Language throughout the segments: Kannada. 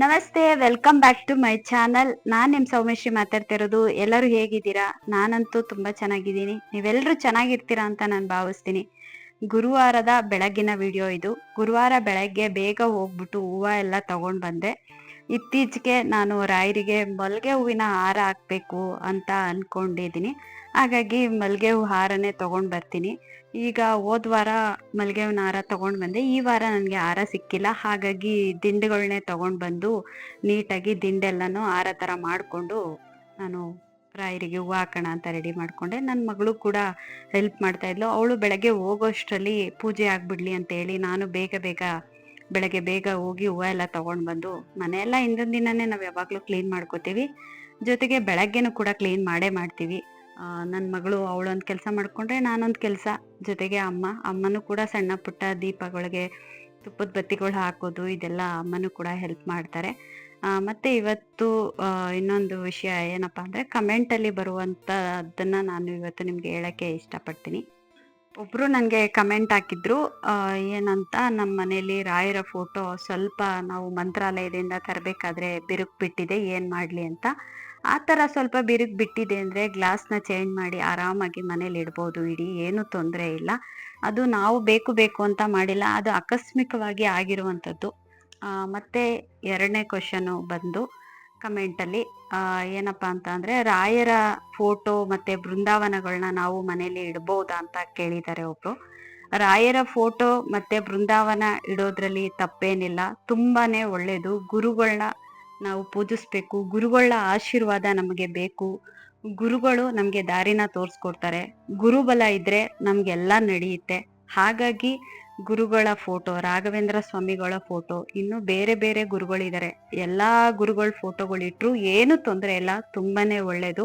ನಮಸ್ತೆ, welcome back to my channel. ನಾನ್ ನಿಮ್ ಸೌಮೇಶ್ವರಿ ಮಾತಾಡ್ತಿರೋದು. ಎಲ್ಲರೂ ಹೇಗಿದ್ದೀರಾ? ನಾನಂತೂ ತುಂಬಾ ಚೆನ್ನಾಗಿದ್ದೀನಿ. ನೀವೆಲ್ಲರೂ ಚೆನ್ನಾಗಿರ್ತೀರಾ ಅಂತ ನಾನು ಭಾವಿಸ್ತೀನಿ. ಗುರುವಾರದ ಬೆಳಗಿನ ವಿಡಿಯೋ ಇದು. ಗುರುವಾರ ಬೆಳಗ್ಗೆ ಬೇಗ ಹೋಗ್ಬಿಟ್ಟು ಹೂವ ಎಲ್ಲ ತಗೊಂಡ್ ಬಂದೆ. ಇತ್ತೀಚೆಗೆ ನಾನು ರಾಯರಿಗೆ ಮಲ್ಗೆ ಹೂವಿನ ಹಾರ ಹಾಕ್ಬೇಕು ಅಂತ ಅನ್ಕೊಂಡಿದ್ದೀನಿ. ಹಾಗಾಗಿ ಮಲ್ಗೆ ಹೂ ಹಾರನೇ ತಗೊಂಡ್ ಬರ್ತೀನಿ. ಈಗ ಹೋದ್ ವಾರ ಮಲ್ಗೆ ಹೂವಿನ ಹಾರ ತಗೊಂಡ್ ಬಂದೆ. ಈ ವಾರ ನನಗೆ ಹಾರ ಸಿಕ್ಕಿಲ್ಲ. ಹಾಗಾಗಿ ದಿಂಡುಗಳನ್ನೇ ತಗೊಂಡ್ ಬಂದು ನೀಟಾಗಿ ದಿಂಡೆಲ್ಲನೂ ಹಾರ ಥರ ಮಾಡಿಕೊಂಡು ನಾನು ರಾಯರಿಗೆ ಹೂವು ಹಾಕೋಣ ಅಂತ ರೆಡಿ ಮಾಡಿಕೊಂಡೆ. ನನ್ನ ಮಗಳು ಕೂಡ ಹೆಲ್ಪ್ ಮಾಡ್ತಾ ಇದ್ಲು. ಅವಳು ಬೆಳಗ್ಗೆ ಹೋಗೋಷ್ಟರಲ್ಲಿ ಪೂಜೆ ಆಗ್ಬಿಡ್ಲಿ ಅಂತ ಹೇಳಿ ನಾನು ಬೆಳಗ್ಗೆ ಬೇಗ ಹೋಗಿ ಹೂವು ಎಲ್ಲ ತಗೊಂಡ್ ಬಂದು ಮನೆಯೆಲ್ಲ ಹಿಂದಿನ ದಿನನೇ ನಾವು ಯಾವಾಗಲೂ ಕ್ಲೀನ್ ಮಾಡ್ಕೋತೀವಿ. ಜೊತೆಗೆ ಬೆಳಗ್ಗೆನೂ ಕೂಡ ಕ್ಲೀನ್ ಮಾಡೇ ಮಾಡ್ತೀವಿ. ನನ್ನ ಮಗಳು ಅವಳೊಂದು ಕೆಲಸ ಮಾಡಿಕೊಂಡ್ರೆ ನಾನೊಂದು ಕೆಲಸ, ಜೊತೆಗೆ ಅಮ್ಮನೂ ಕೂಡ ಸಣ್ಣ ಪುಟ್ಟ ದೀಪಗಳಿಗೆ ತುಪ್ಪದ ಬತ್ತಿಗಳು ಹಾಕೋದು ಇದೆಲ್ಲ ಅಮ್ಮನೂ ಕೂಡ ಹೆಲ್ಪ್ ಮಾಡ್ತಾರೆ. ಮತ್ತೆ ಇವತ್ತು ಇನ್ನೊಂದು ವಿಷಯ ಏನಪ್ಪಾ ಅಂದ್ರೆ, ಕಮೆಂಟಲ್ಲಿ ಬರುವಂಥದ್ದನ್ನ ನಾನು ಇವತ್ತು ನಿಮ್ಗೆ ಹೇಳಕ್ಕೆ ಇಷ್ಟಪಡ್ತೀನಿ. ಒಬ್ರು ನನಗೆ ಕಮೆಂಟ್ ಹಾಕಿದ್ರು, ಏನಂತ, ನಮ್ಮ ಮನೇಲಿ ರಾಯರ ಫೋಟೋ ಸ್ವಲ್ಪ ನಾವು ಮಂತ್ರಾಲಯದಿಂದ ತರಬೇಕಾದ್ರೆ ಬಿರುಕು ಬಿಟ್ಟಿದೆ, ಏನ್ ಮಾಡ್ಲಿ ಅಂತ. ಆ ಥರ ಸ್ವಲ್ಪ ಬಿರುಕು ಬಿಟ್ಟಿದೆ ಅಂದರೆ ಗ್ಲಾಸ್ನ ಚೇಂಜ್ ಮಾಡಿ ಆರಾಮಾಗಿ ಮನೇಲಿ ಇಡ್ಬೋದು, ಇಡಿ, ಏನು ತೊಂದರೆ ಇಲ್ಲ. ಅದು ನಾವು ಬೇಕು ಅಂತ ಮಾಡಿಲ್ಲ, ಅದು ಆಕಸ್ಮಿಕವಾಗಿ ಆಗಿರುವಂಥದ್ದು. ಮತ್ತೆ ಎರಡನೇ ಕ್ವಶನು ಬಂದು ಕಮೆಂಟಲ್ಲಿ ಏನಪ್ಪಾ ಅಂತ ಅಂದ್ರೆ, ರಾಯರ ಫೋಟೋ ಮತ್ತೆ ಬೃಂದಾವನಗಳನ್ನ ನಾವು ಮನೇಲಿ ಇಡ್ಬೋದಾ ಅಂತ ಕೇಳಿದ್ದಾರೆ ಒಬ್ರು. ರಾಯರ ಫೋಟೋ ಮತ್ತೆ ಬೃಂದಾವನ ಇಡೋದ್ರಲ್ಲಿ ತಪ್ಪೇನಿಲ್ಲ, ತುಂಬಾನೇ ಒಳ್ಳೇದು. ಗುರುಗಳನ್ನ ನಾವು ಪೂಜಿಸ್ಬೇಕು, ಗುರುಗಳ ಆಶೀರ್ವಾದ ನಮಗೆ ಬೇಕು. ಗುರುಗಳು ನಮ್ಗೆ ದಾರಿನ ತೋರಿಸ್ಕೊಡ್ತಾರೆ. ಗುರುಬಲ ಇದ್ರೆ ನಮ್ಗೆಲ್ಲ ನಡೆಯುತ್ತೆ. ಹಾಗಾಗಿ ಗುರುಗಳ ಫೋಟೋ, ರಾಘವೇಂದ್ರ ಸ್ವಾಮಿಗಳ ಫೋಟೋ, ಇನ್ನು ಬೇರೆ ಬೇರೆ ಗುರುಗಳಿದ್ದಾರೆ, ಎಲ್ಲಾ ಗುರುಗಳ ಫೋಟೋಗಳಿಟ್ರು ಏನು ತೊಂದರೆ ಇಲ್ಲ, ತುಂಬಾನೇ ಒಳ್ಳೇದು.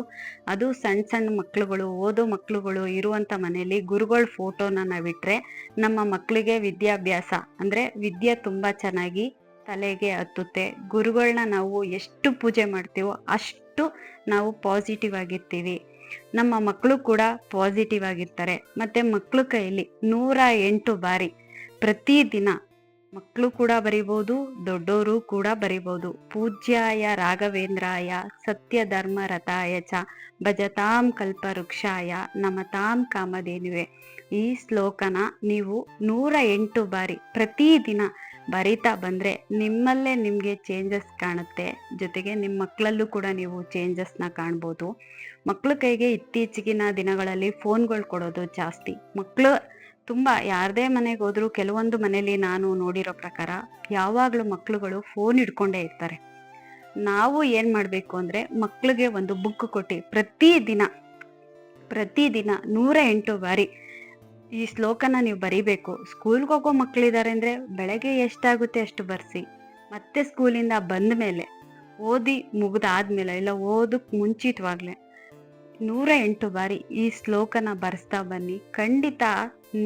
ಅದು ಸಣ್ಣ ಸಣ್ಣ ಮಕ್ಳುಗಳು, ಓದೋ ಮಕ್ಳುಗಳು ಇರುವಂತ ಮನೆಯಲ್ಲಿ ಗುರುಗಳ ಫೋಟೋನ ನಾವಿಟ್ರೆ ನಮ್ಮ ಮಕ್ಕಳಿಗೆ ವಿದ್ಯಾಭ್ಯಾಸ ಅಂದ್ರೆ ವಿದ್ಯೆ ತುಂಬಾ ಚೆನ್ನಾಗಿ ತಲೆಗೆ ಹತ್ತುತ್ತೆ. ಗುರುಗಳನ್ನ ನಾವು ಎಷ್ಟು ಪೂಜೆ ಮಾಡ್ತೀವೋ ಅಷ್ಟು ನಾವು ಪಾಸಿಟಿವ್ ಆಗಿರ್ತೀವಿ. ನಮ್ಮ ಮಕ್ಕಳು ಕೂಡ ಪಾಸಿಟಿವ್ ಆಗಿರ್ತಾರೆ. ಮತ್ತೆ ಮಕ್ಕಳು ಕೈಯಲ್ಲಿ 108 ಬಾರಿ ಪ್ರತಿದಿನ ಮಕ್ಕಳು ಕೂಡ ಬರಿಬೋದು, ದೊಡ್ಡವರು ಕೂಡ ಬರಿಬೋದು. ಪೂಜ್ಯಾಯ ರಾಘವೇಂದ್ರಾಯ ಸತ್ಯ ಧರ್ಮ ರಥಾಯ ಚ ಭಜತಾಂ ಕಲ್ಪವೃಕ್ಷಾಯ ನಮತಾಂ ಕಾಮಧೇನುವೆ. ಈ ಶ್ಲೋಕನ ನೀವು 108 ಬಾರಿ ಪ್ರತಿದಿನ ಬರಿತಾ ಬಂದ್ರೆ ನಿಮ್ಮಲ್ಲೇ ನಿಮ್ಗೆ ಚೇಂಜಸ್ ಕಾಣುತ್ತೆ. ಜೊತೆಗೆ ನಿಮ್ಮ ಮಕ್ಕಳಲ್ಲೂ ಕೂಡ ನೀವು ಚೇಂಜಸ್ನ ಕಾಣ್ಬೋದು. ಮಕ್ಕಳ ಕೈಗೆ ಇತ್ತೀಚಿಗಿನ ದಿನಗಳಲ್ಲಿ ಫೋನ್ಗಳು ಕೊಡೋದು ಜಾಸ್ತಿ. ಮಕ್ಕಳು ತುಂಬಾ, ಯಾರದೇ ಮನೆಗೆ ಹೋದ್ರು ಕೆಲವೊಂದು ಮನೇಲಿ ನಾನು ನೋಡಿರೋ ಪ್ರಕಾರ ಯಾವಾಗ್ಲೂ ಮಕ್ಳುಗಳು ಫೋನ್ ಹಿಡ್ಕೊಂಡೇ ಇರ್ತಾರೆ. ನಾವು ಏನ್ ಮಾಡ್ಬೇಕು ಅಂದ್ರೆ, ಮಕ್ಳಿಗೆ ಒಂದು ಬುಕ್ ಕೊಟ್ಟು ಪ್ರತಿದಿನ 108 ಬಾರಿ ಈ ಶ್ಲೋಕನ ನೀವು ಬರಿಬೇಕು. ಸ್ಕೂಲ್ಗೆ ಹೋಗೋ ಮಕ್ಳಿದ್ದಾರೆ ಅಂದ್ರೆ ಬೆಳಗ್ಗೆ ಎಷ್ಟಾಗುತ್ತೆ ಅಷ್ಟು ಬರ್ಸಿ, ಮತ್ತೆ ಸ್ಕೂಲಿಂದ ಬಂದ ಮೇಲೆ, ಓದಿ ಮುಗ್ದಾದ್ಮೇಲೆ, ಇಲ್ಲ ಓದಕ್ ಮುಂಚಿತವಾಗ್ಲೆ 108 ಬಾರಿ ಈ ಶ್ಲೋಕನ ಬರ್ಸ್ತಾ ಬನ್ನಿ. ಖಂಡಿತ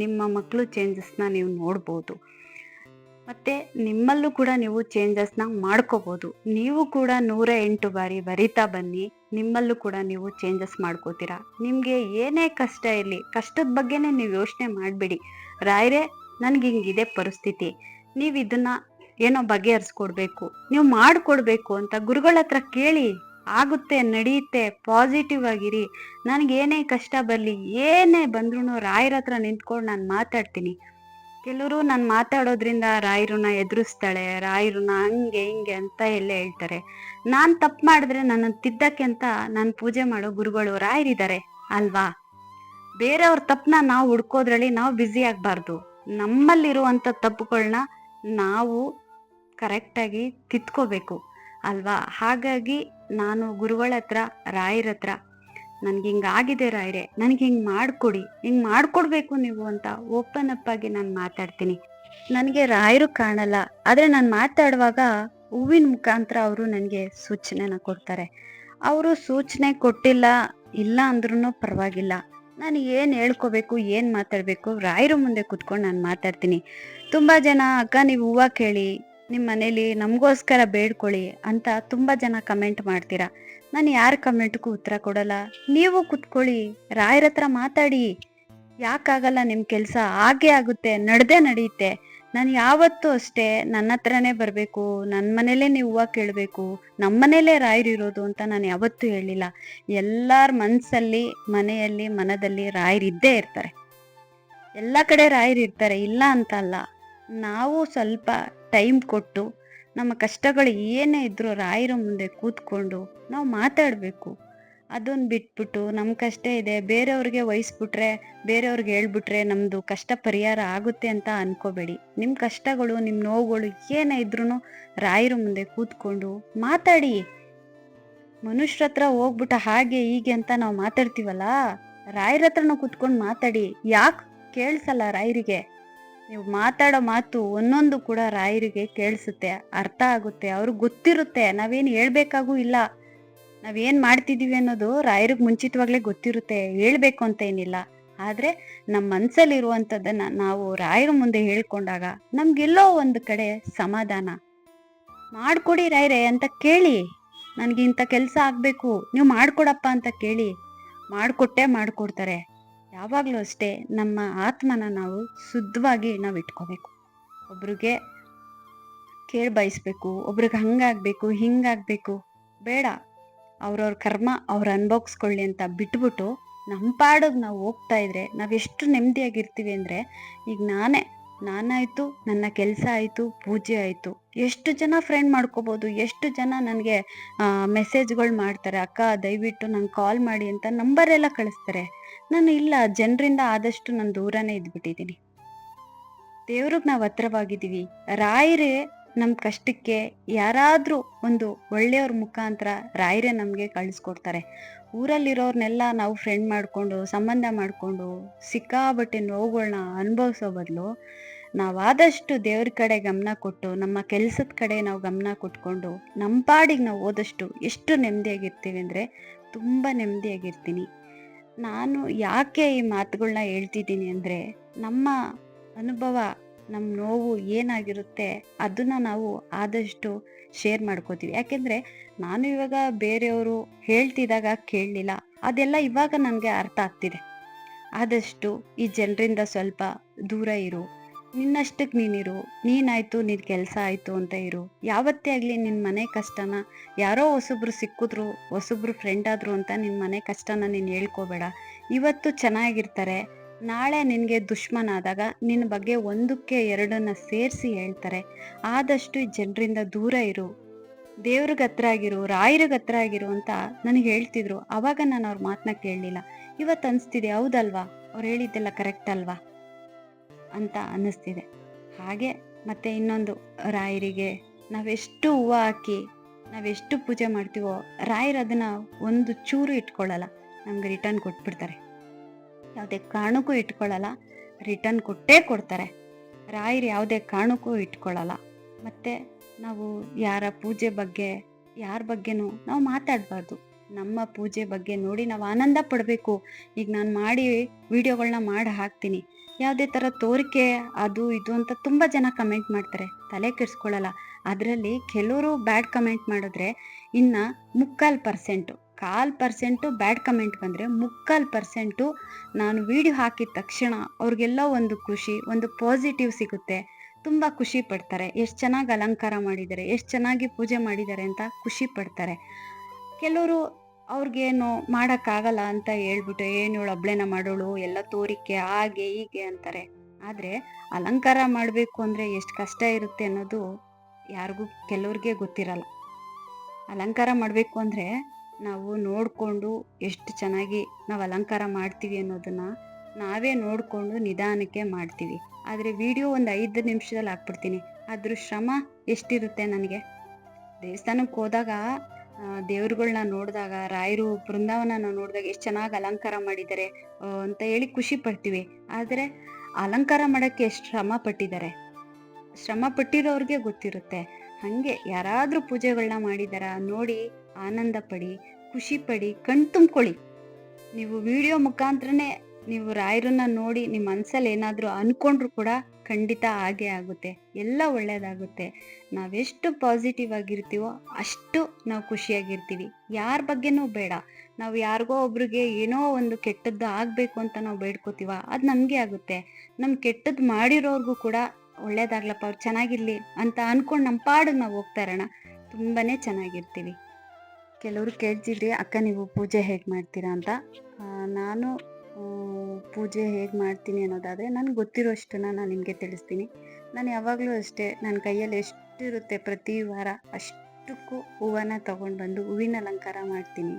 ನಿಮ್ಮ ಮಕ್ಕಳು ಚೇಂಜಸ್ನ ನೀವು ನೋಡ್ಬೋದು. ಮತ್ತೆ ನಿಮ್ಮಲ್ಲೂ ಕೂಡ ನೀವು ಚೇಂಜಸ್ನ ಮಾಡ್ಕೋಬಹುದು. ನೀವು ಕೂಡ 108 ಬಾರಿ ಬರಿತಾ ಬನ್ನಿ, ನಿಮ್ಮಲ್ಲೂ ಕೂಡ ನೀವು ಚೇಂಜಸ್ ಮಾಡ್ಕೋತೀರಾ. ನಿಮ್ಗೆ ಏನೇ ಕಷ್ಟ ಇರಲಿ, ಕಷ್ಟದ ಬಗ್ಗೆನೇ ನೀವು ಯೋಚನೆ ಮಾಡ್ಬಿಡಿ. ರಾಯರೇ, ನನ್ಗೆ ಹಿಂಗಿದೆ ಪರಿಸ್ಥಿತಿ, ನೀವು ಇದನ್ನ ಏನೋ ಬಗೆಹರಿಸ್ಕೊಡ್ಬೇಕು, ನೀವು ಮಾಡ್ಕೊಡ್ಬೇಕು ಅಂತ ಗುರುಗಳ ಹತ್ರ ಕೇಳಿ. ಆಗುತ್ತೆ, ನಡೆಯುತ್ತೆ, ಪಾಸಿಟಿವ್ ಆಗಿರಿ. ನನಗೇನೇ ಕಷ್ಟ ಬರಲಿ, ಏನೇ ಬಂದ್ರೂ ರಾಯರ ಹತ್ರ ನಿಂತ್ಕೊಂಡು ನಾನು ಮಾತಾಡ್ತೀನಿ. ಕೆಲವರು ನಾನು ಮಾತಾಡೋದ್ರಿಂದ ರಾಯರನ್ನ ಎದುರಿಸ್ತಾಳೆ, ರಾಯರನ್ನ ಹಂಗೆ ಹಿಂಗೆ ಅಂತ ಎಲ್ಲ ಹೇಳ್ತಾರೆ. ನಾನು ತಪ್ಪು ಮಾಡಿದ್ರೆ ನನ್ನನ್ನು ತಿದ್ದಕ್ಕೆ ಅಂತ ನಾನು ಪೂಜೆ ಮಾಡೋ ಗುರುಗಳು ರಾಯರಿದ್ದಾರೆ ಅಲ್ವಾ. ಬೇರೆಯವ್ರ ತಪ್ಪನ್ನ ನಾವು ಹುಡ್ಕೋದ್ರಲ್ಲಿ ನಾವು ಬ್ಯುಸಿ ಆಗಬಾರ್ದು. ನಮ್ಮಲ್ಲಿರುವಂಥ ತಪ್ಪುಗಳನ್ನ ನಾವು ಕರೆಕ್ಟಾಗಿ ತಿದ್ಕೋಬೇಕು ಅಲ್ವಾ. ಹಾಗಾಗಿ ನಾನು ಗುರುಗಳ ಹತ್ರ, ರಾಯರ ಹತ್ರ, ನನ್ಗೆ ಹಿಂಗಾಗಿದೆ ರಾಯರೇ, ನನ್ಗೆ ಹಿಂಗೆ ಮಾಡಿಕೊಡಿ, ಹಿಂಗೆ ಮಾಡಿಕೊಡ್ಬೇಕು ನೀವು ಅಂತ ಓಪನ್ ಅಪ್ ಆಗಿ ನಾನು ಮಾತಾಡ್ತೀನಿ. ನನಗೆ ರಾಯರು ಕಾಣಲ್ಲ, ಆದರೆ ನಾನು ಮಾತಾಡುವಾಗ ಹೂವಿನ ಮುಖಾಂತರ ಅವರು ನನಗೆ ಸೂಚನೆನ ಕೊಡ್ತಾರೆ. ಅವರು ಸೂಚನೆ ಕೊಟ್ಟಿಲ್ಲ ಇಲ್ಲ ಅಂದ್ರೂ ಪರವಾಗಿಲ್ಲ, ನಾನು ಏನು ಹೇಳ್ಕೋಬೇಕು, ಏನು ಮಾತಾಡಬೇಕು, ರಾಯರು ಮುಂದೆ ಕುತ್ಕೊಂಡು ನಾನು ಮಾತಾಡ್ತೀನಿ. ತುಂಬ ಜನ, ಅಕ್ಕ ನೀವು ಹೂವು ಕೇಳಿ, ನಿಮ್ಮ ಮನೇಲಿ ನಮಗೋಸ್ಕರ ಬೇಡ್ಕೊಳ್ಳಿ ಅಂತ ತುಂಬ ಜನ ಕಮೆಂಟ್ ಮಾಡ್ತೀರಾ. ನಾನು ಯಾರ ಕಮೆಂಟ್ಗೂ ಉತ್ತರ ಕೊಡಲ್ಲ. ನೀವು ಕುತ್ಕೊಳ್ಳಿ, ರಾಯರ ಹತ್ರ ಮಾತಾಡಿ. ಯಾಕಾಗಲ್ಲ ನಿಮ್ಮ ಕೆಲಸ? ಆಗೇ ಆಗುತ್ತೆ, ನಡೆಯುತ್ತೆ. ನಾನು ಯಾವತ್ತೂ ಅಷ್ಟೇ ನನ್ನ ಹತ್ರನೇ ಬರಬೇಕು, ನನ್ನ ಮನೇಲೇ ನೀವು ಹೂವು ಕೇಳಬೇಕು, ನಮ್ಮ ಮನೇಲೇ ರಾಯರು ಇರೋದು ಅಂತ ನಾನು ಯಾವತ್ತೂ ಹೇಳಿಲ್ಲ. ಎಲ್ಲರ ಮನಸ್ಸಲ್ಲಿ, ಮನೆಯಲ್ಲಿ, ಮನದಲ್ಲಿ ರಾಯರು ಇದ್ದೇ ಇರ್ತಾರೆ. ಎಲ್ಲ ಕಡೆ ರಾಯರು ಇರ್ತಾರೆ, ಇಲ್ಲ ಅಂತ ಅಲ್ಲ. ನಾವು ಸ್ವಲ್ಪ ಟೈಮ್ ಕೊಟ್ಟು ನಮ್ಮ ಕಷ್ಟಗಳು ಏನೇ ಇದ್ರೂ ರಾಯರ ಮುಂದೆ ಕೂತ್ಕೊಂಡು ನಾವು ಮಾತಾಡಬೇಕು. ಅದನ್ನ ಬಿಟ್ಬಿಟ್ಟು ನಮ್ಮ ಕಷ್ಟ ಇದೆ ಬೇರೆಯವ್ರಿಗೆ ವಹಿಸ್ಬಿಟ್ರೆ, ಬೇರೆಯವ್ರಿಗೆ ಹೇಳ್ಬಿಟ್ರೆ ನಮ್ಮದು ಕಷ್ಟ ಪರಿಹಾರ ಆಗುತ್ತೆ ಅಂತ ಅನ್ಕೋಬೇಡಿ. ನಿಮ್ಮ ಕಷ್ಟಗಳು, ನಿಮ್ಮ ನೋವುಗಳು ಏನೇ ಇದ್ರೂ ರಾಯರ ಮುಂದೆ ಕೂತ್ಕೊಂಡು ಮಾತಾಡಿ. ಮನುಷ್ಯರ ಹತ್ರ ಹೋಗ್ಬಿಟ್ಟು ಹಾಗೆ ಹೀಗೆ ಅಂತ ನಾವು ಮಾತಾಡ್ತೀವಲ್ಲ, ರಾಯರ ಹತ್ರನೂ ಕೂತ್ಕೊಂಡು ಮಾತಾಡಿ. ಯಾಕೆ ಕೇಳಿಸಲ್ಲ ರಾಯರಿಗೆ? ನೀವು ಮಾತಾಡೋ ಮಾತು ಒಂದೊಂದು ಕೂಡ ರಾಯರಿಗೆ ಕೇಳಿಸುತ್ತೆ, ಅರ್ಥ ಆಗುತ್ತೆ, ಅವ್ರಿಗೆ ಗೊತ್ತಿರುತ್ತೆ. ನಾವೇನು ಹೇಳ್ಬೇಕಾಗೂ ಇಲ್ಲ. ನಾವೇನ್ ಮಾಡ್ತಿದೀವಿ ಅನ್ನೋದು ರಾಯರಿಗೆ ಮುಂಚಿತವಾಗ್ಲೇ ಗೊತ್ತಿರುತ್ತೆ, ಹೇಳ್ಬೇಕು ಅಂತ ಏನಿಲ್ಲ. ಆದ್ರೆ ನಮ್ಮ ಮನ್ಸಲ್ಲಿ ಇರುವಂತದ್ದನ್ನ ನಾವು ರಾಯರ ಮುಂದೆ ಹೇಳ್ಕೊಂಡಾಗ ನಮ್ಗೆಲ್ಲೋ ಒಂದು ಕಡೆ ಸಮಾಧಾನ. ಮಾಡ್ಕೊಡಿ ರಾಯರೇ ಅಂತ ಕೇಳಿ, ನನ್ಗೆ ಇಂಥ ಕೆಲ್ಸ ಆಗ್ಬೇಕು, ನೀವು ಮಾಡ್ಕೊಡಪ್ಪ ಅಂತ ಕೇಳಿ, ಮಾಡ್ಕೊಟ್ಟೆ ಮಾಡ್ಕೊಡ್ತಾರೆ. ಯಾವಾಗ್ಲೂ ಅಷ್ಟೇ ನಮ್ಮ ಆತ್ಮನ ನಾವು ಶುದ್ಧವಾಗಿ ನಾವು ಇಟ್ಕೋಬೇಕು. ಒಬ್ರಿಗೆ ಬಯಸ್ಬೇಕು, ಒಬ್ರಿಗೆ ಹಂಗಾಗ್ಬೇಕು ಹಿಂಗಾಗ್ಬೇಕು ಬೇಡ. ಅವ್ರವ್ರ ಕರ್ಮ ಅವ್ರು ಅನ್ಭೋಗಿಸ್ಕೊಳ್ಳಿ ಅಂತ ಬಿಟ್ಬಿಟ್ಟು ನಮ್ಮ ಪಾಡಿಗೆ ನಾವು ಹೋಗ್ತಾ ಇದ್ರೆ ನಾವೆಷ್ಟು ನೆಮ್ಮದಿಯಾಗಿರ್ತೀವಿ ಅಂದರೆ, ಈಗ ನಾನಾಯಿತು, ನನ್ನ ಕೆಲಸ ಆಯಿತು, ಪೂಜೆ ಆಯಿತು, ಎಷ್ಟು ಜನ ಫ್ರೆಂಡ್ ಮಾಡ್ಕೋಬೋದು, ಎಷ್ಟು ಜನ ನನಗೆ ಮೆಸೇಜ್ಗಳು ಮಾಡ್ತಾರೆ, ಅಕ್ಕ ದಯವಿಟ್ಟು ನಂಗೆ ಕಾಲ್ ಮಾಡಿ ಅಂತ ನಂಬರೆಲ್ಲ ಕಳಿಸ್ತಾರೆ. ನಾನು ಇಲ್ಲ, ಜನರಿಂದ ಆದಷ್ಟು ನಾನು ದೂರನೇ ಇದ್ಬಿಟ್ಟಿದ್ದೀನಿ. ದೇವ್ರಿಗೆ ನಾವು ಹತ್ರವಾಗಿದ್ದೀವಿ. ರಾಯರೇ ನಮ್ಮ ಕಷ್ಟಕ್ಕೆ ಯಾರಾದರೂ ಒಂದು ಒಳ್ಳೆಯವ್ರ ಮುಖಾಂತರ ರಾಯರೇ ನಮಗೆ ಕಳಿಸ್ಕೊಡ್ತಾರೆ. ಊರಲ್ಲಿರೋರ್ನೆಲ್ಲ ನಾವು ಫ್ರೆಂಡ್ ಮಾಡಿಕೊಂಡು, ಸಂಬಂಧ ಮಾಡಿಕೊಂಡು ಸಿಕ್ಕಾಬಟ್ಟೆ ನೋವುಗಳನ್ನ ಅನುಭವಿಸೋ ಬದಲು ನಾವಾದಷ್ಟು ದೇವ್ರ ಕಡೆ ಗಮನ ಕೊಟ್ಟು, ನಮ್ಮ ಕೆಲಸದ ಕಡೆ ನಾವು ಗಮನ ಕೊಟ್ಕೊಂಡು ನಮ್ಮ ಪಾಡಿಗೆ ನಾವು ಹೋದಷ್ಟು ಎಷ್ಟು ನೆಮ್ಮದಿಯಾಗಿರ್ತೀವಿ ಅಂದರೆ ತುಂಬ ನೆಮ್ಮದಿಯಾಗಿರ್ತೀನಿ. ನಾನು ಯಾಕೆ ಈ ಮಾತುಗಳನ್ನ ಹೇಳ್ತಿದ್ದೀನಿ ಅಂದರೆ, ನಮ್ಮ ಅನುಭವ, ನಮ್ಮ ನೋವು ಏನಾಗಿರುತ್ತೆ ಅದನ್ನು ನಾವು ಆದಷ್ಟು ಶೇರ್ ಮಾಡ್ಕೋತೀವಿ. ಯಾಕೆಂದರೆ ನಾನು ಇವಾಗ ಬೇರೆಯವರು ಹೇಳ್ತಿದ್ದಾಗ ಕೇಳಲಿಲ್ಲ, ಅದೆಲ್ಲ ಇವಾಗ ನನಗೆ ಅರ್ಥ ಆಗ್ತಿದೆ. ಆದಷ್ಟು ಈ ಜನರಿಂದ ಸ್ವಲ್ಪ ದೂರ ಇರು, ನಿನ್ನಷ್ಟಕ್ಕೆ ನೀನಿರು, ನೀನಾಯಿತು ನಿನ್ನ ಕೆಲಸ ಆಯಿತು ಅಂತ ಇರು. ಯಾವತ್ತೇ ಆಗಲಿ ನಿನ್ನ ಮನೆ ಕಷ್ಟನ ಯಾರೋ ಹೊಸೊಬ್ರು ಸಿಕ್ಕಿದ್ರು, ಹೊಸೊಬ್ರು ಫ್ರೆಂಡ್ ಆದರು ಅಂತ ನಿನ್ನ ಮನೆ ಕಷ್ಟನ ನೀನು ಹೇಳ್ಕೋಬೇಡ. ಇವತ್ತು ಚೆನ್ನಾಗಿರ್ತಾರೆ, ನಾಳೆ ನಿನಗೆ ದುಶ್ಮನ ಆದಾಗ ನಿನ್ನ ಬಗ್ಗೆ ಒಂದಕ್ಕೆ ಎರಡನ್ನ ಸೇರಿಸಿ ಹೇಳ್ತಾರೆ. ಆದಷ್ಟು ಜನರಿಂದ ದೂರ ಇರು, ದೇವ್ರಿಗೆ ಹತ್ರ ಆಗಿರು, ರಾಯರಿಗೆ ಹತ್ರ ಆಗಿರು ಅಂತ ನನಗೆ ಹೇಳ್ತಿದ್ರು. ಆವಾಗ ನಾನು ಅವ್ರ ಮಾತನ್ನ ಕೇಳಲಿಲ್ಲ. ಇವತ್ತು ಅನಿಸ್ತಿದೆ, ಹೌದಲ್ವಾ, ಅವ್ರು ಹೇಳಿದ್ದೆಲ್ಲ ಕರೆಕ್ಟ್ ಅಲ್ವಾ ಅಂತ ಅನ್ನಿಸ್ತಿದೆ. ಹಾಗೆ ಮತ್ತೆ ಇನ್ನೊಂದು, ರಾಯರಿಗೆ ನಾವೆಷ್ಟು ಹೂವು ಹಾಕಿ ನಾವೆಷ್ಟು ಪೂಜೆ ಮಾಡ್ತೀವೋ ರಾಯರು ಅದನ್ನು ಒಂದು ಚೂರು ಇಟ್ಕೊಳ್ಳಲ್ಲ, ನಮ್ಗೆ ರಿಟರ್ನ್ ಕೊಟ್ಬಿಡ್ತಾರೆ. ಯಾವುದೇ ಕಾರಣಕ್ಕೂ ಇಟ್ಕೊಳ್ಳಲ್ಲ, ರಿಟರ್ನ್ ಕೊಟ್ಟೇ ಕೊಡ್ತಾರೆ. ರಾಯರು ಯಾವುದೇ ಕಾರಣಕ್ಕೂ ಇಟ್ಕೊಳ್ಳಲ್ಲ. ಮತ್ತು ನಾವು ಯಾರ ಪೂಜೆ ಬಗ್ಗೆ, ಯಾರ ಬಗ್ಗೆನೂ ನಾವು ಮಾತಾಡಬಾರ್ದು. ನಮ್ಮ ಪೂಜೆ ಬಗ್ಗೆ ನೋಡಿ ನಾವು ಆನಂದ ಪಡಬೇಕು. ಈಗ ನಾನು ಮಾಡಿ ವಿಡಿಯೋಗಳನ್ನ ಮಾಡಿ ಹಾಕ್ತೀನಿ, ಯಾವುದೇ ಥರ ತೋರಿಕೆ ಅದು ಇದು ಅಂತ ತುಂಬ ಜನ ಕಮೆಂಟ್ ಮಾಡ್ತಾರೆ, ತಲೆ ಕೆಡಿಸ್ಕೊಳ್ಳಲ್ಲ. ಅದರಲ್ಲಿ ಕೆಲವರು ಬ್ಯಾಡ್ ಕಮೆಂಟ್ ಮಾಡಿದ್ರೆ ಇನ್ನು 1/4% ಬ್ಯಾಡ್ ಕಮೆಂಟ್ ಬಂದರೆ 1/4% ನಾನು ವಿಡಿಯೋ ಹಾಕಿದ ತಕ್ಷಣ ಅವ್ರಿಗೆಲ್ಲ ಒಂದು ಖುಷಿ, ಒಂದು ಪಾಸಿಟಿವ್ ಸಿಗುತ್ತೆ. ತುಂಬ ಖುಷಿ ಪಡ್ತಾರೆ, ಎಷ್ಟು ಚೆನ್ನಾಗಿ ಅಲಂಕಾರ ಮಾಡಿದ್ದಾರೆ, ಎಷ್ಟು ಚೆನ್ನಾಗಿ ಪೂಜೆ ಮಾಡಿದ್ದಾರೆ ಅಂತ ಖುಷಿ ಪಡ್ತಾರೆ. ಕೆಲವರು ಅವ್ರಿಗೇನು ಮಾಡೋಕ್ಕಾಗಲ್ಲ ಅಂತ ಹೇಳ್ಬಿಟ್ಟು, ಏನು ಇವಳು ಒಬ್ಳೇನ ಮಾಡೋಳು, ಎಲ್ಲ ತೋರಿಕೆ ಹಾಗೆ ಹೀಗೆ ಅಂತಾರೆ. ಆದರೆ ಅಲಂಕಾರ ಮಾಡಬೇಕು ಅಂದರೆ ಎಷ್ಟು ಕಷ್ಟ ಇರುತ್ತೆ ಅನ್ನೋದು ಯಾರಿಗೂ, ಕೆಲವ್ರಿಗೆ ಗೊತ್ತಿರಲ್ಲ. ಅಲಂಕಾರ ಮಾಡಬೇಕು ಅಂದರೆ ನಾವು ನೋಡಿಕೊಂಡು ಎಷ್ಟು ಚೆನ್ನಾಗಿ ನಾವು ಅಲಂಕಾರ ಮಾಡ್ತೀವಿ ಅನ್ನೋದನ್ನು ನಾವೇ ನೋಡಿಕೊಂಡು ನಿಧಾನಕ್ಕೆ ಮಾಡ್ತೀವಿ. ಆದರೆ ವಿಡಿಯೋ ಒಂದು 5 ನಿಮಿಷದಲ್ಲಿ ಹಾಕ್ಬಿಡ್ತೀನಿ. ಅದ್ರ ಶ್ರಮ ಎಷ್ಟಿರುತ್ತೆ ನನಗೆ. ದೇವಸ್ಥಾನಕ್ಕೆ ಹೋದಾಗ ದೇವ್ರುಗಳ್ನ ನೋಡಿದಾಗ, ರಾಯರು ಬೃಂದಾವನನ ನೋಡಿದಾಗ ಎಷ್ಟು ಚೆನ್ನಾಗಿ ಅಲಂಕಾರ ಮಾಡಿದ್ದಾರೆ ಅಂತ ಹೇಳಿ ಖುಷಿ ಪಡ್ತೀವಿ. ಆದರೆ ಅಲಂಕಾರ ಮಾಡೋಕ್ಕೆ ಎಷ್ಟು ಶ್ರಮ ಪಟ್ಟಿದ್ದಾರೆ, ಶ್ರಮ ಪಟ್ಟಿರೋರಿಗೆ ಗೊತ್ತಿರುತ್ತೆ. ಹಾಗೆ ಯಾರಾದರೂ ಪೂಜೆಗಳನ್ನ ಮಾಡಿದಾರ ನೋಡಿ ಆನಂದ ಪಡಿ, ಖುಷಿ ಪಡಿ, ಕಣ್ ತುಂಬ್ಕೊಳ್ಳಿ. ನೀವು ವಿಡಿಯೋ ಮುಖಾಂತರನೇ ನೀವು ರಾಯರನ್ನ ನೋಡಿ ನಿಮ್ಮ ಮನಸ್ಸಲ್ಲಿ ಏನಾದರೂ ಅಂದ್ಕೊಂಡ್ರು ಕೂಡ ಖಂಡಿತ ಹಾಗೆ ಆಗುತ್ತೆ, ಎಲ್ಲ ಒಳ್ಳೆಯದಾಗುತ್ತೆ. ನಾವೆಷ್ಟು ಪಾಸಿಟಿವ್ ಆಗಿರ್ತೀವೋ ಅಷ್ಟು ನಾವು ಖುಷಿಯಾಗಿರ್ತೀವಿ. ಯಾರ ಬಗ್ಗೆನೂ ಬೇಡ, ನಾವು ಯಾರಿಗೋ ಒಬ್ರಿಗೆ ಏನೋ ಒಂದು ಕೆಟ್ಟದ್ದು ಆಗಬೇಕು ಅಂತ ನಾವು ಬೇಡ್ಕೋತೀವ, ಅದು ನಮಗೆ ಆಗುತ್ತೆ. ನಮ್ಮ ಕೆಟ್ಟದ್ದು ಮಾಡಿರೋರ್ಗೂ ಕೂಡ ಒಳ್ಳೇದಾಗ್ಲಪ್ಪ, ಅವ್ರು ಚೆನ್ನಾಗಿರ್ಲಿ ಅಂತ ಅನ್ಕೊಂಡು ನಮ್ಮ ಪಾಡಿಗೆ ನಾವು ಹೋಗ್ತಾ ಇರೋಣ, ತುಂಬಾನೇ ಚೆನ್ನಾಗಿರ್ತೀವಿ. ಕೆಲವರು ಕೇಳ್ತಿದ್ರಿ, ಅಕ್ಕ ನೀವು ಪೂಜೆ ಹೇಗೆ ಮಾಡ್ತೀರಾ ಅಂತ. ನಾನು ಪೂಜೆ ಹೇಗೆ ಮಾಡ್ತೀನಿ ಅನ್ನೋದಾದರೆ, ನನಗೆ ಗೊತ್ತಿರೋಷ್ಟನ್ನು ನಾನು ನಿಮಗೆ ತಿಳಿಸ್ತೀನಿ. ನಾನು ಯಾವಾಗಲೂ ಅಷ್ಟೇ, ನನ್ನ ಕೈಯಲ್ಲಿ ಎಷ್ಟಿರುತ್ತೆ ಪ್ರತಿ ವಾರ ಅಷ್ಟಕ್ಕೂ ಹೂವನ್ನ ತೊಗೊಂಡು ಬಂದು ಹೂವಿನ ಅಲಂಕಾರ ಮಾಡ್ತೀನಿ.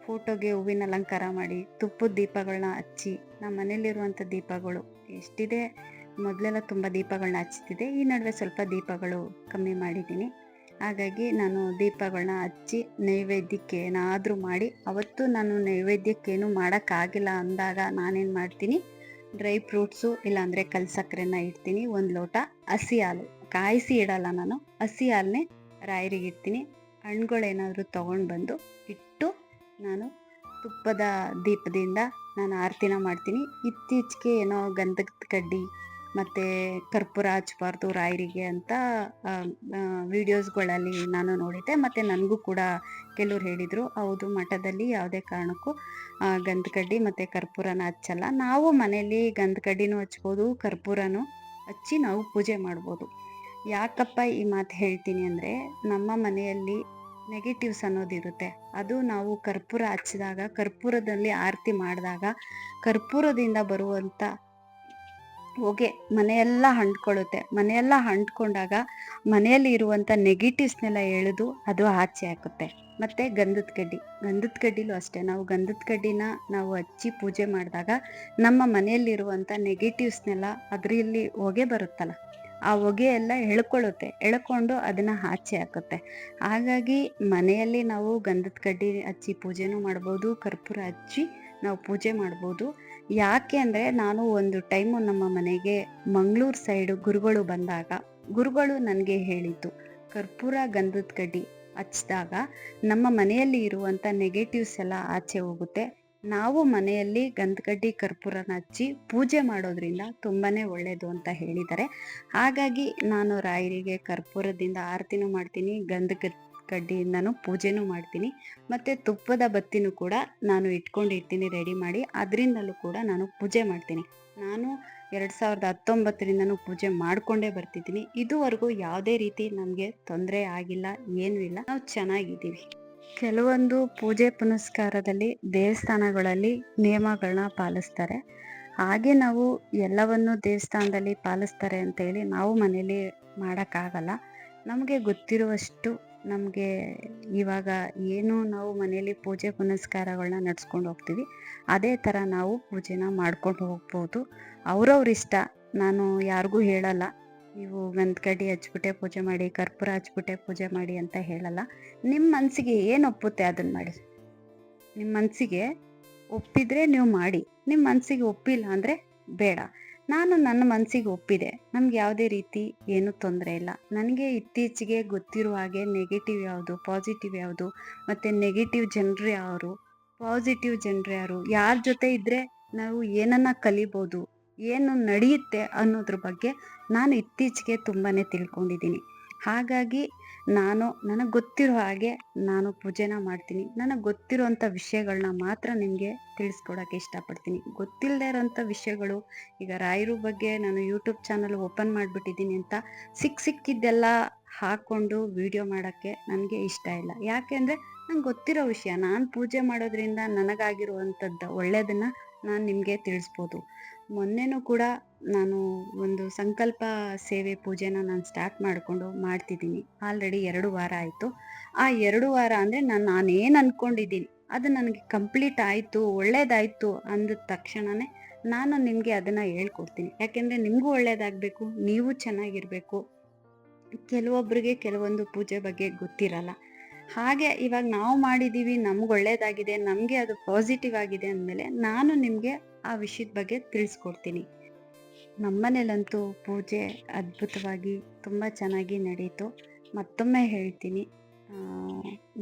ಫೋಟೋಗೆ ಹೂವಿನ ಅಲಂಕಾರ ಮಾಡಿ, ತುಪ್ಪದ ದೀಪಗಳನ್ನ ಹಚ್ಚಿ, ನಮ್ಮ ಮನೇಲಿರುವಂಥ ದೀಪಗಳು ಎಷ್ಟಿದೆ, ಮೊದಲೆಲ್ಲ ತುಂಬ ದೀಪಗಳನ್ನ ಹಚ್ತಿದ್ದೆ, ಈ ನಡುವೆ ಸ್ವಲ್ಪ ದೀಪಗಳು ಕಮ್ಮಿ ಮಾಡಿದ್ದೀನಿ. ಹಾಗಾಗಿ ನಾನು ದೀಪಗಳನ್ನ ಹಚ್ಚಿ ನೈವೇದ್ಯಕ್ಕೆ ಏನಾದರೂ ಮಾಡಿ, ಅವತ್ತು ನಾನು ನೈವೇದ್ಯಕ್ಕೇನು ಮಾಡೋಕ್ಕಾಗಿಲ್ಲ ಅಂದಾಗ ನಾನೇನು ಮಾಡ್ತೀನಿ, ಡ್ರೈ ಫ್ರೂಟ್ಸು ಇಲ್ಲಾಂದರೆ ಕಲ್ ಸಕ್ಕರೆನ ಇಡ್ತೀನಿ. ಒಂದು ಲೋಟ ಹಸಿ ಹಾಲು, ಕಾಯಿಸಿ ಇಡಲ್ಲ ನಾನು, ಹಸಿ ಹಾಲನ್ನೇ ರಾಯರಿಗೆ ಇಡ್ತೀನಿ. ಹಣ್ಣುಗಳೇನಾದರೂ ತೊಗೊಂಡು ಬಂದು ಇಟ್ಟು ನಾನು ತುಪ್ಪದ ದೀಪದಿಂದ ನಾನು ಆರತಿನ ಮಾಡ್ತೀನಿ. ಇತ್ತೀಚೆಗೆ ಏನೋ ಗಂಧದ ಕಡ್ಡಿ ಮತ್ತು ಕರ್ಪೂರ ಹಚ್ಬಾರ್ದು ರಾಯರಿಗೆ ಅಂತ ವಿಡಿಯೋಸ್ಗಳಲ್ಲಿ ನಾನು ನೋಡಿದ್ದೆ, ಮತ್ತು ನನಗೂ ಕೂಡ ಕೆಲವ್ರು ಹೇಳಿದರು, ಹೌದು ಮಠದಲ್ಲಿ ಯಾವುದೇ ಕಾರಣಕ್ಕೂ ಗಂಧ ಕಡ್ಡಿ ಮತ್ತು ಕರ್ಪೂರನ ಹಚ್ಚಲ್ಲ. ನಾವು ಮನೆಯಲ್ಲಿ ಗಂಧ ಕಡ್ಡಿನೂ ಹಚ್ಬೋದು, ಕರ್ಪೂರನೂ ಹಚ್ಚಿ ನಾವು ಪೂಜೆ ಮಾಡ್ಬೋದು. ಯಾಕಪ್ಪ ಈ ಮಾತು ಹೇಳ್ತೀನಿ ಅಂದರೆ, ನಮ್ಮ ಮನೆಯಲ್ಲಿ ನೆಗೆಟಿವ್ಸ್ ಅನ್ನೋದಿರುತ್ತೆ. ಅದು ನಾವು ಕರ್ಪೂರ ಹಚ್ಚಿದಾಗ, ಕರ್ಪೂರದಲ್ಲಿ ಆರತಿ ಮಾಡಿದಾಗ ಕರ್ಪೂರದಿಂದ ಬರುವಂಥ ಹೊಗೆ ಮನೆಯೆಲ್ಲ ಅಂಟ್ಕೊಳ್ಳುತ್ತೆ. ಮನೆಯೆಲ್ಲ ಅಂಟ್ಕೊಂಡಾಗ ಮನೆಯಲ್ಲಿ ಇರುವಂಥ ನೆಗೆಟಿವ್ಸ್ನೆಲ್ಲ ಎಳೆದು ಅದು ಆಚೆ ಹಾಕುತ್ತೆ. ಮತ್ತು ಗಂಧದ ಕಡ್ಡಿಲೂ ಅಷ್ಟೇ, ನಾವು ಗಂಧದ ಕಡ್ಡಿನ ನಾವು ಹಚ್ಚಿ ಪೂಜೆ ಮಾಡಿದಾಗ ನಮ್ಮ ಮನೆಯಲ್ಲಿರುವಂಥ ನೆಗೆಟಿವ್ಸ್ನೆಲ್ಲ, ಅದರಲ್ಲಿ ಹೊಗೆ ಬರುತ್ತಲ್ಲ, ಆ ಹೊಗೆ ಎಲ್ಲ ಎಳ್ಕೊಂಡು ಅದನ್ನು ಆಚೆ ಹಾಕುತ್ತೆ. ಹಾಗಾಗಿ ಮನೆಯಲ್ಲಿ ನಾವು ಗಂಧದ ಕಡ್ಡಿ ಹಚ್ಚಿ ಪೂಜೆನೂ ಮಾಡ್ಬೋದು, ಕರ್ಪೂರ ಹಚ್ಚಿ ನಾವು ಪೂಜೆ ಮಾಡ್ಬೋದು. ಯಾಕೆ ಅಂದರೆ, ನಾನು ಒಂದು ಟೈಮು ನಮ್ಮ ಮನೆಗೆ ಮಂಗಳೂರು ಸೈಡು ಗುರುಗಳು ಬಂದಾಗ ಗುರುಗಳು ನನಗೆ ಹೇಳಿದ್ದು, ಕರ್ಪೂರ ಗಂಧದ ಕಡ್ಡಿ ಹಚ್ಚಿದಾಗ ನಮ್ಮ ಮನೆಯಲ್ಲಿ ಇರುವಂಥ ನೆಗೆಟಿವ್ಸ್ ಎಲ್ಲ ಆಚೆ ಹೋಗುತ್ತೆ. ನಾವು ಮನೆಯಲ್ಲಿ ಗಂಧಕಡ್ಡಿ ಕರ್ಪೂರನ ಹಚ್ಚಿ ಪೂಜೆ ಮಾಡೋದ್ರಿಂದ ತುಂಬಾ ಒಳ್ಳೆಯದು ಅಂತ ಹೇಳಿದ್ದಾರೆ. ಹಾಗಾಗಿ ನಾನು ರಾಯರಿಗೆ ಕರ್ಪೂರದಿಂದ ಆರತಿನೂ ಮಾಡ್ತೀನಿ, ಕಡ್ಡಿಯಿಂದನೂ ಪೂಜೆನೂ ಮಾಡ್ತೀನಿ, ಮತ್ತು ತುಪ್ಪದ ಬತ್ತಿನೂ ಕೂಡ ನಾನು ಇಟ್ಕೊಂಡಿರ್ತೀನಿ ರೆಡಿ ಮಾಡಿ, ಅದರಿಂದಲೂ ಕೂಡ ನಾನು ಪೂಜೆ ಮಾಡ್ತೀನಿ. ನಾನು 2019ರಿಂದನೂ ಪೂಜೆ ಮಾಡಿಕೊಂಡೇ ಬರ್ತಿದ್ದೀನಿ. ಇದುವರೆಗೂ ಯಾವುದೇ ರೀತಿ ನಮಗೆ ತೊಂದರೆ ಆಗಿಲ್ಲ, ಏನೂ ಇಲ್ಲ, ನಾವು ಚೆನ್ನಾಗಿದ್ದೀವಿ. ಕೆಲವೊಂದು ಪೂಜೆ ಪುನಸ್ಕಾರದಲ್ಲಿ ದೇವಸ್ಥಾನಗಳಲ್ಲಿ ನಿಯಮಗಳನ್ನ ಪಾಲಿಸ್ತಾರೆ. ಹಾಗೆ ನಾವು ಎಲ್ಲವನ್ನು ದೇವಸ್ಥಾನದಲ್ಲಿ ಪಾಲಿಸ್ತಾರೆ ಅಂತೇಳಿ ನಾವು ಮನೇಲಿ ಮಾಡೋಕ್ಕಾಗಲ್ಲ. ನಮಗೆ ಗೊತ್ತಿರುವಷ್ಟು, ನಮಗೆ ಇವಾಗ ಏನು ನಾವು ಮನೆಯಲ್ಲಿ ಪೂಜೆ ಪುನಸ್ಕಾರಗಳನ್ನ ನಡ್ಸ್ಕೊಂಡು ಹೋಗ್ತೀವಿ, ಅದೇ ಥರ ನಾವು ಪೂಜೆನ ಮಾಡ್ಕೊಂಡು ಹೋಗ್ಬೋದು. ಅವ್ರವ್ರ ಇಷ್ಟ, ನಾನು ಯಾರಿಗೂ ಹೇಳಲ್ಲ ನೀವು ಗಂಧಕಡ್ಡಿ ಹಚ್ಬಿಟ್ಟೆ ಪೂಜೆ ಮಾಡಿ, ಕರ್ಪೂರ ಹಚ್ಬಿಟ್ಟೆ ಪೂಜೆ ಮಾಡಿ ಅಂತ ಹೇಳಲ್ಲ. ನಿಮ್ಮ ಮನಸ್ಸಿಗೆ ಏನು ಒಪ್ಪುತ್ತೆ ಅದನ್ನು ಮಾಡಿ. ನಿಮ್ಮ ಮನಸ್ಸಿಗೆ ಒಪ್ಪಿದರೆ ನೀವು ಮಾಡಿ, ನಿಮ್ಮ ಮನಸ್ಸಿಗೆ ಒಪ್ಪಿಲ್ಲ ಅಂದರೆ ಬೇಡ. ನಾನು ನನ್ನ ಮನಸ್ಸಿಗೆ ಒಪ್ಪಿದೆ, ನಮ್ಗೆ ಯಾವುದೇ ರೀತಿ ಏನೂ ತೊಂದರೆ ಇಲ್ಲ. ನನಗೆ ಇತ್ತೀಚೆಗೆ ಗೊತ್ತಿರುವ ಹಾಗೆ ನೆಗೆಟಿವ್ ಯಾವುದು, ಪಾಸಿಟಿವ್ ಯಾವುದು, ಮತ್ತು ನೆಗೆಟಿವ್ ಜನರು ಯಾರು, ಪಾಸಿಟಿವ್ ಜನರು ಯಾರು, ಯಾರ ಜೊತೆ ಇದ್ದರೆ ನಾವು ಏನನ್ನ ಕಲಿಬೋದು, ಏನು ನಡೆಯುತ್ತೆ ಅನ್ನೋದ್ರ ಬಗ್ಗೆ ನಾನು ಇತ್ತೀಚೆಗೆ ತುಂಬಾ ತಿಳ್ಕೊಂಡಿದ್ದೀನಿ. ಹಾಗಾಗಿ ನನಗೆ ಗೊತ್ತಿರೋ ಹಾಗೆ ನಾನು ಪೂಜೆನ ಮಾಡ್ತೀನಿ. ನನಗೆ ಗೊತ್ತಿರೋಂಥ ವಿಷಯಗಳನ್ನ ಮಾತ್ರ ನಿಮಗೆ ತಿಳಿಸ್ಕೊಡೋಕ್ಕೆ ಇಷ್ಟಪಡ್ತೀನಿ. ಗೊತ್ತಿಲ್ಲದೆ ಇರೋಂಥ ವಿಷಯಗಳು, ಈಗ ರಾಯರ ಬಗ್ಗೆ ನಾನು ಯೂಟ್ಯೂಬ್ ಚಾನಲ್ ಓಪನ್ ಮಾಡಿಬಿಟ್ಟಿದ್ದೀನಿ ಅಂತ ಸಿಕ್ಕಿದ್ದೆಲ್ಲ ಹಾಕ್ಕೊಂಡು ವಿಡಿಯೋ ಮಾಡೋಕ್ಕೆ ನನಗೆ ಇಷ್ಟ ಇಲ್ಲ. ಯಾಕೆ ಅಂದರೆ, ನಂಗೆ ಗೊತ್ತಿರೋ ವಿಷಯ, ನಾನು ಪೂಜೆ ಮಾಡೋದ್ರಿಂದ ನನಗಾಗಿರುವಂಥದ್ದು ಒಳ್ಳೆಯದನ್ನು ನಾನು ನಿಮಗೆ ತಿಳಿಸ್ಬೋದು. ಮೊನ್ನೆನೂ ಕೂಡ ನಾನು ಒಂದು ಸಂಕಲ್ಪ ಸೇವೆ ಪೂಜೆನ ನಾನು ಸ್ಟಾರ್ಟ್ ಮಾಡಿಕೊಂಡು ಮಾಡ್ತಿದ್ದೀನಿ. ಆಲ್ರೆಡಿ 2 ವಾರ ಆಯಿತು. ಆ 2 ವಾರ ಅಂದರೆ ನಾನೇನು ಅಂದ್ಕೊಂಡಿದ್ದೀನಿ ಅದು ನನಗೆ ಕಂಪ್ಲೀಟ್ ಆಯಿತು, ಒಳ್ಳೇದಾಯಿತು ಅಂದ ತಕ್ಷಣವೇ ನಾನು ನಿಮಗೆ ಅದನ್ನು ಹೇಳ್ಕೊಡ್ತೀನಿ. ಯಾಕೆಂದರೆ ನಿಮಗೂ ಒಳ್ಳೇದಾಗಬೇಕು, ನೀವು ಚೆನ್ನಾಗಿರಬೇಕು. ಕೆಲವೊಬ್ಬರಿಗೆ ಕೆಲವೊಂದು ಪೂಜೆ ಬಗ್ಗೆ ಗೊತ್ತಿರಲ್ಲ. ಹಾಗೆ ಇವಾಗ ನಾವು ಮಾಡಿದ್ದೀವಿ, ನಮ್ಗೆ ಒಳ್ಳೇದಾಗಿದೆ, ನಮಗೆ ಅದು ಪಾಸಿಟಿವ್ ಆಗಿದೆ ಅಂದಮೇಲೆ ನಾನು ನಿಮಗೆ ಆ ವಿಷಯದ ಬಗ್ಗೆ ತಿಳಿಸ್ಕೊಡ್ತೀನಿ. ನಮ್ಮನೇಲಂತೂ ಪೂಜೆ ಅದ್ಭುತವಾಗಿ ತುಂಬ ಚೆನ್ನಾಗಿ ನಡೀತು. ಮತ್ತೊಮ್ಮೆ ಹೇಳ್ತೀನಿ,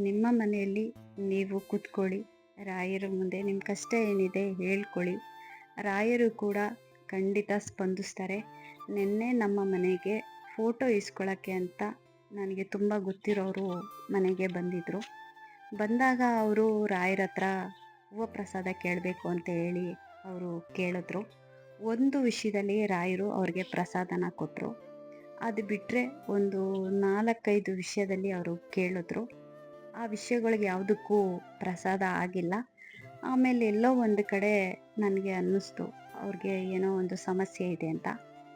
ನಿಮ್ಮ ಮನೆಯಲ್ಲಿ ನೀವು ಕೂತ್ಕೊಳ್ಳಿ, ರಾಯರ ಮುಂದೆ ನಿಮ್ಮ ಕಷ್ಟ ಏನಿದೆ ಹೇಳ್ಕೊಳ್ಳಿ, ರಾಯರು ಕೂಡ ಖಂಡಿತ ಸ್ಪಂದಿಸ್ತಾರೆ. ನಿನ್ನೆ ನಮ್ಮ ಮನೆಗೆ ಫೋಟೋ ಇಸ್ಕೊಳ್ಳೋಕ್ಕೆ ಅಂತ ನನಗೆ ತುಂಬ ಗೊತ್ತಿರೋರು ಮನೆಗೆ ಬಂದಿದ್ದರು. ಬಂದಾಗ ಅವರು ರಾಯರ ಹತ್ರ ಹೂವು ಪ್ರಸಾದ ಕೇಳಬೇಕು ಅಂತ ಹೇಳಿ ಅವರು ಕೇಳಿದ್ರು. ಒಂದು ವಿಷಯದಲ್ಲಿ ರಾಯರು ಅವ್ರಿಗೆ ಪ್ರಸಾದನ ಕೊಟ್ಟರು. ಅದು ಬಿಟ್ಟರೆ ಒಂದು 4-5 ವಿಷಯದಲ್ಲಿ ಅವರು ಕೇಳಿದ್ರು. ಆ ವಿಷಯಗಳಿಗೆ ಯಾವುದಕ್ಕೂ ಪ್ರಸಾದ ಆಗಿಲ್ಲ. ಆಮೇಲೆ ಎಲ್ಲೋ ಒಂದು ಕಡೆ ನನಗೆ ಅನ್ನಿಸ್ತು ಅವ್ರಿಗೆ ಏನೋ ಒಂದು ಸಮಸ್ಯೆ ಇದೆ ಅಂತ.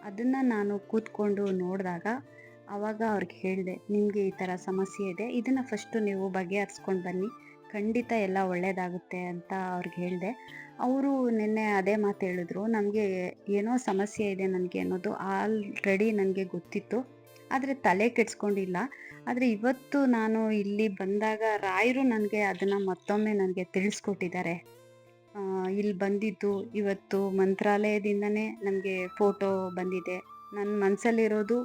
ಅದನ್ನು ನಾನು ಕೂತ್ಕೊಂಡು ನೋಡಿದಾಗ ಆವಾಗ ಅವ್ರಿಗೆ ಹೇಳಿದೆ, ನಿಮಗೆ ಈ ಥರ ಸಮಸ್ಯೆ ಇದೆ, ಇದನ್ನು ಫಸ್ಟು ನೀವು ಬಗೆಹರಿಸ್ಕೊಂಡು ಬನ್ನಿ, ಖಂಡಿತ ಎಲ್ಲ ಒಳ್ಳೆಯದಾಗುತ್ತೆ ಅಂತ ಅವ್ರಿಗೆ ಹೇಳಿದೆ. ಅವರು ನಿನ್ನೆ ಅದೇ ಮಾತು ಹೇಳಿದ್ರು, ನಮಗೆ ಏನೋ ಸಮಸ್ಯೆ ಇದೆ ನನಗೆ ಅನ್ನೋದು ಆಲ್ರೆಡಿ ನನಗೆ ಗೊತ್ತಿತ್ತು, ಆದರೆ ತಲೆ ಕೆಡಿಸ್ಕೊಂಡಿಲ್ಲ. ಆದರೆ ಇವತ್ತು ನಾನು ಇಲ್ಲಿ ಬಂದಾಗ ರಾಯರು ನನಗೆ ಅದನ್ನು ಮತ್ತೊಮ್ಮೆ ನನಗೆ ತಿಳಿಸ್ಕೊಟ್ಟಿದ್ದಾರೆ. ಇಲ್ಲಿ ಬಂದಿದ್ದು ಇವತ್ತು ಮಂತ್ರಾಲಯದಿಂದನೇ ನನಗೆ ಫೋಟೋ ಬಂದಿದೆ. ನನ್ನ ಮನಸ್ಸಲ್ಲಿರೋದು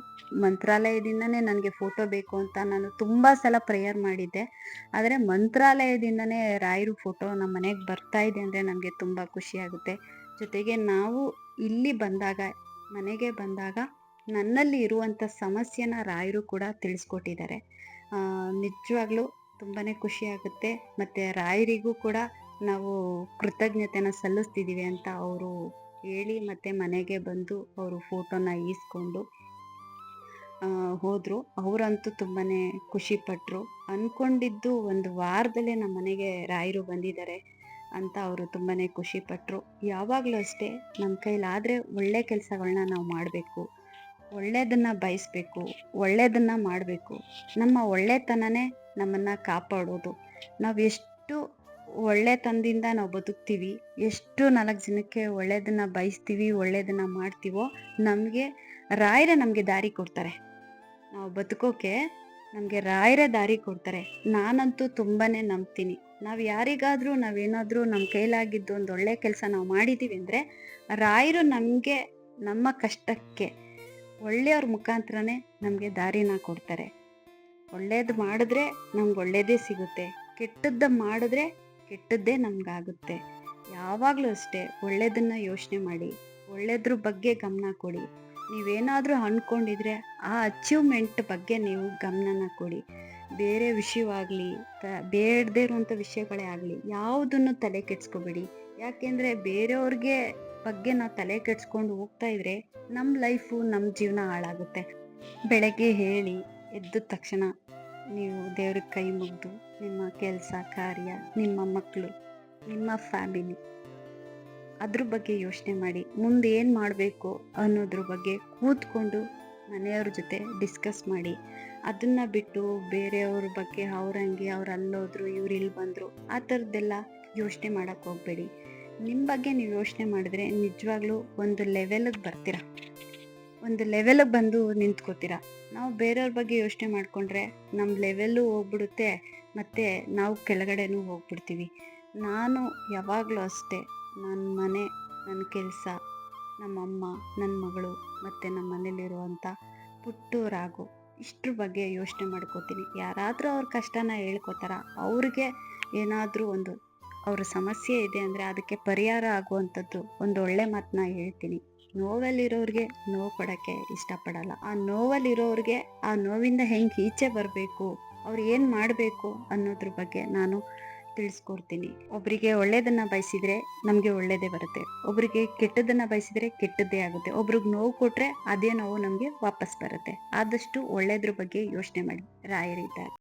ಮಂತ್ರಾಲಯದಿಂದನೇ ನನಗೆ ಫೋಟೋ ಬೇಕು ಅಂತ ನಾನು ತುಂಬ ಸಲ ಪ್ರೇಯರ್ ಮಾಡಿದ್ದೆ. ಆದರೆ ಮಂತ್ರಾಲಯದಿಂದನೇ ರಾಯರು ಫೋಟೋ ನಮ್ಮ ಮನೆಗೆ ಬರ್ತಾ ಇದೆ ಅಂದರೆ ನನಗೆ ತುಂಬ ಖುಷಿಯಾಗುತ್ತೆ. ಜೊತೆಗೆ ನಾವು ಇಲ್ಲಿ ಬಂದಾಗ, ಮನೆಗೆ ಬಂದಾಗ ನನ್ನಲ್ಲಿ ಇರುವಂಥ ಸಮಸ್ಯೆನ ರಾಯರು ಕೂಡ ತಿಳಿಸ್ಕೊಟ್ಟಿದ್ದಾರೆ. ನಿಜವಾಗ್ಲೂ ತುಂಬಾ ಖುಷಿಯಾಗುತ್ತೆ. ಮತ್ತು ರಾಯರಿಗೂ ಕೂಡ ನಾವು ಕೃತಜ್ಞತೆನ ಸಲ್ಲಿಸ್ತಿದ್ದೀವಿ ಅಂತ ಅವರು ಹೇಳಿ ಮತ್ತು ಮನೆಗೆ ಬಂದು ಅವರು ಫೋಟೋನ ಈಸ್ಕೊಂಡು ಹೋದರು. ಅವರಂತೂ ತುಂಬಾ ಖುಷಿಪಟ್ಟರು. ಅಂದ್ಕೊಂಡಿದ್ದು ಒಂದು ವಾರದಲ್ಲೇ ನಮ್ಮ ಮನೆಗೆ ರಾಯರು ಬಂದಿದ್ದಾರೆ ಅಂತ ಅವರು ತುಂಬಾ ಖುಷಿಪಟ್ಟರು. ಯಾವಾಗಲೂ ಅಷ್ಟೇ, ನಮ್ಮ ಕೈಲಾದರೆ ಒಳ್ಳೆ ಕೆಲಸಗಳನ್ನ ನಾವು ಮಾಡಬೇಕು, ಒಳ್ಳೆಯದನ್ನು ಬಯಸಬೇಕು, ಒಳ್ಳೆಯದನ್ನು ಮಾಡಬೇಕು. ನಮ್ಮ ಒಳ್ಳೆತನನೇ ನಮ್ಮನ್ನು ಕಾಪಾಡೋದು. ನಾವು ಎಷ್ಟು ಒಳ್ಳೆತನದಿಂದ ನಾವು ಬದುಕ್ತೀವಿ, ಎಷ್ಟು 4 ಜನಕ್ಕೆ ಒಳ್ಳೆಯದನ್ನು ಬಯಸ್ತೀವಿ, ಒಳ್ಳೆಯದನ್ನು ಮಾಡ್ತೀವೋ, ನಮಗೆ ರಾಯರೇ ನಮಗೆ ದಾರಿ ಕೊಡ್ತಾರೆ. ನಾವು ಬದುಕೋಕೆ ನಮಗೆ ರಾಯರೇ ದಾರಿ ಕೊಡ್ತಾರೆ. ನಾನಂತೂ ತುಂಬಾ ನಂಬ್ತೀನಿ. ನಾವು ಯಾರಿಗಾದರೂ ನಾವೇನಾದರೂ ನಮ್ಮ ಕೈಲಾಗಿದ್ದು ಒಂದು ಒಳ್ಳೆ ಕೆಲಸ ನಾವು ಮಾಡಿದ್ದೀವಿ ಅಂದರೆ ರಾಯರು ನಮಗೆ ನಮ್ಮ ಕಷ್ಟಕ್ಕೆ ಒಳ್ಳೆಯವ್ರ ಮುಖಾಂತರನೇ ನಮಗೆ ದಾರಿನ ಕೊಡ್ತಾರೆ. ಒಳ್ಳೇದು ಮಾಡಿದ್ರೆ ನಮ್ಗೆ ಒಳ್ಳೇದೇ ಸಿಗುತ್ತೆ, ಕೆಟ್ಟದ್ದು ಮಾಡಿದ್ರೆ ಕೆಟ್ಟದ್ದೇ ನಮಗಾಗುತ್ತೆ. ಯಾವಾಗಲೂ ಅಷ್ಟೇ ಒಳ್ಳೆಯದನ್ನು ಯೋಚನೆ ಮಾಡಿ, ಒಳ್ಳೆಯದ್ರ ಬಗ್ಗೆ ಗಮನ ಕೊಡಿ. ನೀವೇನಾದರೂ ಅಂದ್ಕೊಂಡಿದ್ರೆ ಆ ಅಚೀವ್ಮೆಂಟ್ ಬಗ್ಗೆ ನೀವು ಗಮನನ ಕೊಡಿ. ಬೇರೆ ವಿಷಯವಾಗಲಿ, ಬೇಡದೇ ಇರುವಂಥ ವಿಷಯಗಳೇ ಆಗಲಿ, ಯಾವುದನ್ನು ತಲೆ ಕೆಡಿಸ್ಕೋಬೇಡಿ. ಯಾಕೆಂದರೆ ಬೇರೆಯವ್ರಿಗೆ ಬಗ್ಗೆ ನಾವು ತಲೆ ಕೆಡಿಸ್ಕೊಂಡು ಹೋಗ್ತಾ ಇದ್ರೆ ನಮ್ಮ ಲೈಫು, ನಮ್ಮ ಜೀವನ ಹಾಳಾಗುತ್ತೆ. ಬೆಳಗ್ಗೆ ಹೇಳಿ ಎದ್ದ ತಕ್ಷಣ ನೀವು ದೇವ್ರಿಗೆ ಕೈ ಮುಗಿದು ನಿಮ್ಮ ಕೆಲಸ ಕಾರ್ಯ, ನಿಮ್ಮ ಮಕ್ಕಳು, ನಿಮ್ಮ ಫ್ಯಾಮಿಲಿ, ಅದ್ರ ಬಗ್ಗೆ ಯೋಚನೆ ಮಾಡಿ. ಮುಂದೆ ಏನು ಮಾಡಬೇಕು ಅನ್ನೋದ್ರ ಬಗ್ಗೆ ಕೂತ್ಕೊಂಡು ಮನೆಯವ್ರ ಜೊತೆ ಡಿಸ್ಕಸ್ ಮಾಡಿ. ಅದನ್ನು ಬಿಟ್ಟು ಬೇರೆಯವ್ರ ಬಗ್ಗೆ ಅವ್ರಂಗೆ ಅವ್ರು ಅಲ್ಲೋದ್ರು, ಇವ್ರು ಇಲ್ಲಿ ಬಂದರು, ಆ ಥರದ್ದೆಲ್ಲ ಯೋಚನೆ ಮಾಡೋಕ್ಕೆ ಹೋಗಬೇಡಿ. ನಿಮ್ಮ ಬಗ್ಗೆ ನೀವು ಯೋಚನೆ ಮಾಡಿದ್ರೆ ನಿಜವಾಗ್ಲೂ ಒಂದು ಲೆವೆಲಿಗೆ ಬರ್ತೀರಾ, ಒಂದು ಲೆವೆಲಿಗೆ ಬಂದು ನಿಂತ್ಕೋತೀರ. ನಾವು ಬೇರೆಯವ್ರ ಬಗ್ಗೆ ಯೋಚನೆ ಮಾಡಿಕೊಂಡ್ರೆ ನಮ್ಮ ಲೆವೆಲ್ಲು ಹೋಗ್ಬಿಡುತ್ತೆ, ಮತ್ತು ನಾವು ಕೆಳಗಡೆನೂ ಹೋಗ್ಬಿಡ್ತೀವಿ. ನಾನು ಯಾವಾಗಲೂ ಅಷ್ಟೇ ನನ್ನ ಮನೆ, ನನ್ನ ಕೆಲಸ, ನಮ್ಮಮ್ಮ, ನನ್ನ ಮಗಳು ಮತ್ತು ನಮ್ಮ ಮನೇಲಿರುವಂಥ ಪುಟ್ಟು ರಾಗು, ಇಷ್ಟ್ರ ಬಗ್ಗೆ ಯೋಚನೆ ಮಾಡ್ಕೋತೀನಿ. ಯಾರಾದರೂ ಅವ್ರ ಕಷ್ಟನ ಹೇಳ್ಕೊತಾರ, ಅವ್ರಿಗೆ ಏನಾದರೂ ಒಂದು ಅವ್ರ ಸಮಸ್ಯೆ ಇದೆ ಅಂದರೆ ಅದಕ್ಕೆ ಪರಿಹಾರ ಆಗುವಂಥದ್ದು ಒಂದು ಒಳ್ಳೆ ಮಾತನ್ನ ಹೇಳ್ತೀನಿ. ನೋವಲ್ಲಿರೋರಿಗೆ ನೋವು ಕೊಡೋಕ್ಕೆ ಇಷ್ಟಪಡಲ್ಲ. ಆ ನೋವಲ್ಲಿರೋರಿಗೆ ಆ ನೋವಿಂದ ಹೆಂಗೆ ಈಚೆ ಬರಬೇಕು, ಅವ್ರು ಏನು ಮಾಡಬೇಕು ಅನ್ನೋದ್ರ ಬಗ್ಗೆ ನಾನು ತಿಳಿಸ್ಕೊಡ್ತೀನಿ. ಒಬ್ಬರಿಗೆ ಒಳ್ಳೆಯದನ್ನು ಬಯಸಿದರೆ ನಮಗೆ ಒಳ್ಳೆಯದೇ ಬರುತ್ತೆ, ಒಬ್ಬರಿಗೆ ಕೆಟ್ಟದನ್ನು ಬಯಸಿದರೆ ಕೆಟ್ಟದ್ದೇ ಆಗುತ್ತೆ. ಒಬ್ರಿಗೆ ನೋವು ಕೊಟ್ಟರೆ ಅದೇ ನೋವು ನಮಗೆ ವಾಪಸ್ ಬರುತ್ತೆ. ಆದಷ್ಟು ಒಳ್ಳೆಯದ್ರ ಬಗ್ಗೆ ಯೋಚನೆ ಮಾಡಿ. ರಾಯರಿದ್ದಾರೆ.